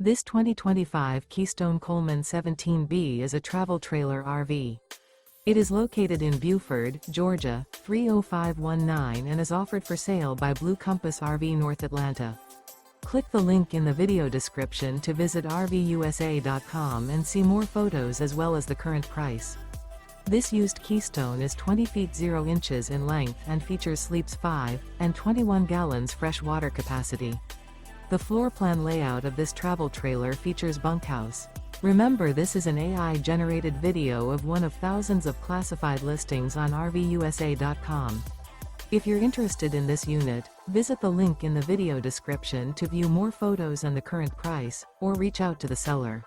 This 2025 Keystone Coleman 17B is a travel trailer RV. It is located in Buford, Georgia, 30519 and is offered for sale by Blue Compass RV North Atlanta. Click the link in the video description to visit RVUSA.com and see more photos as well as the current price. This used Keystone is 20 feet 0 inches in length and features sleeps 5 and 21 gallons fresh water capacity. The floor plan layout of this travel trailer features bunkhouse. Remember, this is an AI-generated video of one of thousands of classified listings on RVUSA.com. If you're interested in this unit, visit the link in the video description to view more photos and the current price, or reach out to the seller.